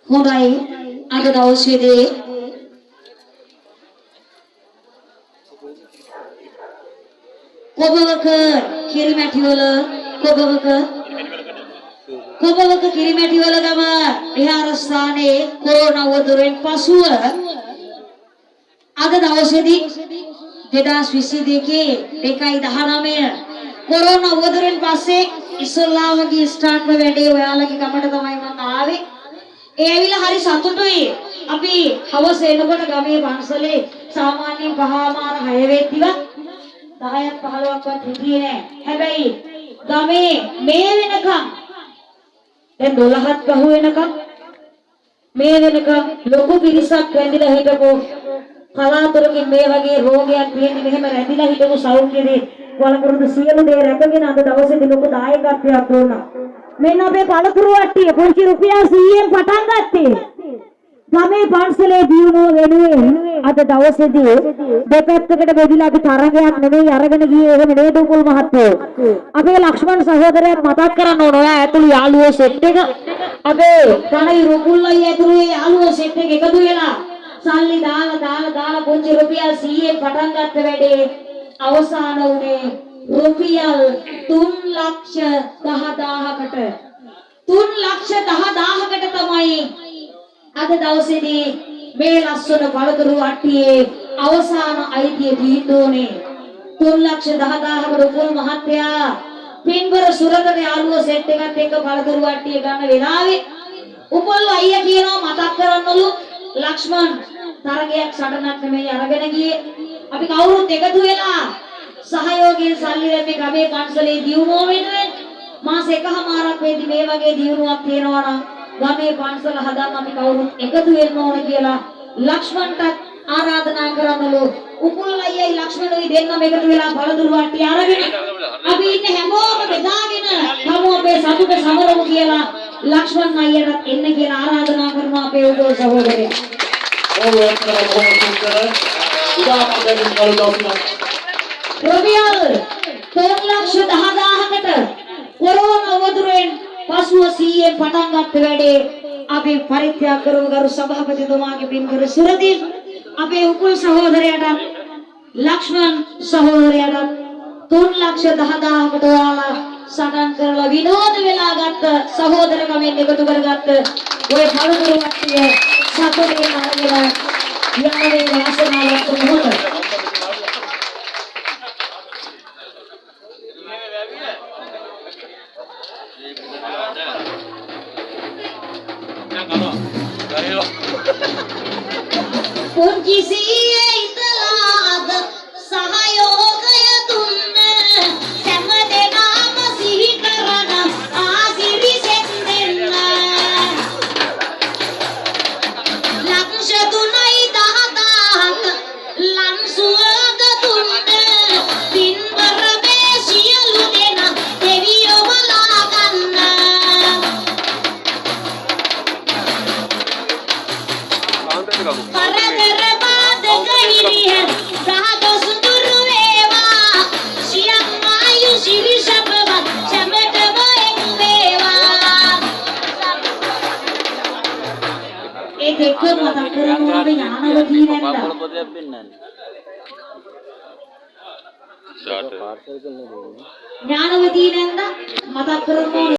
හොඳයි අද දවසේදී කොබවක කිරිමැටි වල කොබවක කිරිමැටි වල ගම විහාරස්ථානයේ කොරෝනා වදුරෙන් පසුව අද දවසේදී 2022 2/19 කොරෝනා වදුරෙන් පස්සේ ඉස්ලාමගේ ස්ටාර්ට් වැඩේ ඔයාලගේ ගමට තමයි මම ආවේ. ඒ ඇවිල්ලා හරි සතුටුයි. අපි හවස එනකොට ගමේ පන්සලේ සාමාන්‍යයෙන් 5:00 වෙද්දිව 10ක් 15ක්වත් හිටියේ නෑ. හැබැයි ගමේ මේ වෙනකම් දැන් 12ක් ගහ වෙනකම් මේ වෙනකම් ලොකු පිරිසක් රැඳිලා හිටපො කලාතුරකින් මේ වගේ රෝගයක් තියෙන්නේ මෙහෙම රැඳිලා හිටපු සෞඛ්‍යදී වලකුරුදු සියලු දේ රැකගෙන අද දවසේදී ලොකු දායකත්වයක් දුන්නා. මෙන්න අපේ පළතුරු වට්ටිය පුංචි රුපියල් 100න් පටන් ගත්තේ. ගමේ පන්සලේ දියුණුව වෙනුවෙන් අද දවසේදී දෙපැත්තකට බෙදලා අපි තරගයක් නෙමෙයි අරගෙන ගියේ එහෙම නේද උපුල් මහත්තයෝ. අපේ ලක්ෂ්මන් සහෝදරයාත් මතක් කරන්න ඕන ඔයා ඇතුළු යාළුවෝ සෙට් එක. අපේ කණයි රුකුල් අයියා ඇතුළු යාළුවෝ සෙට් එක එකතු වෙලා සල්ලි දාලා පුංචි රුපියල් 100න් පටන් ගත්ත වැඩේ අවසාන වුණේ රුපියල් 3,10,000කට 3,10,000කට තමයි අද දවසේදී මේ ලස්සන පළතුරු වට්ටියේ අවසාන අයිතිය දීතෝනේ 3,10,000කට උපුල් මහත්තයා පින්බර සුරතර යාළුවෝ සෙට් එකත් එක්ක පළතුරු වට්ටිය ගන්න වෙලාවේ උපුල් අයියා කියනවා මතක් කරන්නලු ලක්ෂ්මන් තරගයක් සටනක් නෙමෙයි අරගෙන ගියේ අපි කවුරුත් එකතු වෙලා සහයෝගයෙන් සල්ලි රැපේ ගමේ පන්සලේ දියුණුව වෙනුවෙන් මාස එකමාරක් වෙද්දි මේ වගේ දියුණුවක් තියෙනවා නම් ගමේ පන්සල හදන්න අපි කවුරුත් එකතු වෙන්න ඕන කියලා ලක්ෂ්මන්ට ආරාධනා කරනලු උපුල් අයියයි ලක්ෂ්මනුයි දෙන්නම එකතු වෙලා පළතුරු වට්ටිය අරගෙන අපි ඉන්නේ හැමෝම බෙදාගෙන තමු අපේ සතුට සමරමු කියලා ලක්ෂ්මන් අයියටත් එන්න කියලා ආරාධනා කරනවා අපේ උදේ සහෝදරයා. රුපියල් 3,10,000කට කොරෝනා වදුරෙන් පසුව 100න් පටන් ගත්ත වැඩේ අපි පරිත්‍යාග කරමු ගරු සභාපතිතුමාගේ පින්කර සුරදී අපේ උකුල් සහෝදරයාට ලක්ෂ්මන් සහෝදරයාට 3,10,000කට ඔයාලා සටන් කරලා විනෝද වෙලා ගත්ත සහෝදරකමෙන් එකතු කරගත්ත ඔය පළතුරු වට්ටිය සතුටින් අරගෙන යන්නේ වාසනාවක් මොහොත. පුංචි සීයේ ඉතලාද සහයෝගය දුන්න සෑම දෙනාම සිහි කරන ආසිරිසෙන් දෙන්න ලක්ෂ 3,10,000ක ලන්සුවද දුන්න පින්බර මේ සියලු දෙනා දෙවියෝ බලා ගන්න කරදර බාධක හිරිය සහදොස් දුරු වේවා සියම් ආයු සිරිසපව සැමටම එක් වේවා. ඒ දෙක මතක් කරගන්න අපි ඥානවදී නැන්ද ඥානවදී නැන්ද මතක් කරගන්න